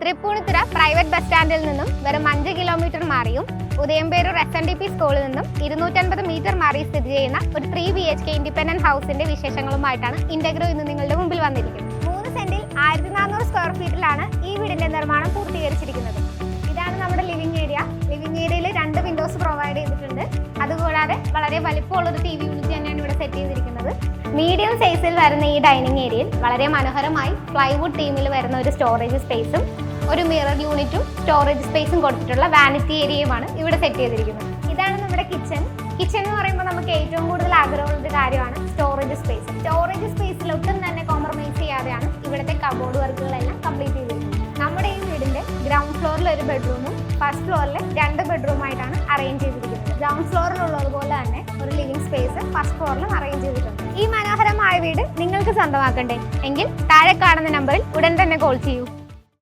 Tripunithura private bus സ്റ്റാൻഡിൽ നിന്നും വെറും 5 കിലോമീറ്റർ മാറിയും ഉദയംപേരൂർ SNDP സ്കൂളിൽ നിന്നും 250 മീറ്റർ മാറി സ്ഥിതി ചെയ്യുന്ന ഒരു 3 BHK ഇൻഡിപെൻഡന്റ് ഹൗസിന്റെ വിശേഷങ്ങളുമായിട്ടാണ് ഇന്റഗ്രോ ഇന്ന് നിങ്ങളുടെ മുമ്പിൽ വന്നിരിക്കുന്നത്. 3 സെന്റിൽ 1400 സ്ക്വയർ ഫീറ്റിലാണ് ഈ വീടിന്റെ നിർമ്മാണം പൂർത്തീകരിച്ചിരിക്കുന്നത്. ഇതാണ് നമ്മുടെ ലിവിംഗ് ഏരിയ. ലിവിംഗ് ഏരിയയിൽ 2 വിൻഡോസ് പ്രൊവൈഡ് ചെയ്തിട്ടുണ്ട്. അതുകൂടാതെ വളരെ വലിപ്പമുള്ള ഒരു TV യൂണിറ്റ് തന്നെയാണ് ഇവിടെ സെറ്റ് ചെയ്തിരിക്കുന്നത്. മീഡിയം സൈസിൽ വരുന്ന ഈ ഡൈനിങ് ഏരിയയിൽ വളരെ മനോഹരമായി പ്ലൈവുഡ് തീമിൽ വരുന്ന ഒരു സ്റ്റോറേജ് സ്പേസും ഒരു മിറർ യൂണിറ്റും സ്റ്റോറേജ് സ്പേസും കൊടുത്തിട്ടുള്ള വാനിറ്റി ഏരിയയുമാണ് ഇവിടെ സെറ്റ് ചെയ്തിരിക്കുന്നത്. ഇതാണ് നമ്മുടെ കിച്ചൺ. കിച്ചൺ എന്ന് പറയുമ്പോൾ നമുക്ക് ഏറ്റവും കൂടുതൽ ആഗ്രഹമുള്ള കാര്യമാണ് സ്റ്റോറേജ് സ്പേസ്. സ്റ്റോറേജ് സ്പേസിൽ ഒട്ടും തന്നെ കോംപ്രമൈസ് ചെയ്യാതെയാണ് ഇവിടുത്തെ കബോർഡ് വർക്കുകളെല്ലാം കംപ്ലീറ്റ് ചെയ്തിരിക്കുന്നത്. നമ്മുടെ ഈ വീടിന്റെ ഗ്രൗണ്ട് ഫ്ലോറിൽ ഒരു ബെഡ്റൂമും ഫസ്റ്റ് ഫ്ലോറിൽ 2 ബെഡ്റൂമായിട്ടാണ് അറേഞ്ച് ചെയ്തിരിക്കുന്നത്. ഗ്രൗണ്ട് ഫ്ലോറിലുള്ളതുപോലെ തന്നെ ഒരു ലിവിംഗ് സ്പേസ് ഫസ്റ്റ് ഫ്ലോറിലും അറേഞ്ച് ചെയ്തിട്ടുണ്ട്. ഈ മനോഹരമായ വീട് നിങ്ങൾക്ക് സ്വന്തമാക്കണ്ടേ എങ്കിൽ താഴെ കാണുന്ന നമ്പറിൽ ഉടൻ തന്നെ കോൾ ചെയ്യൂ.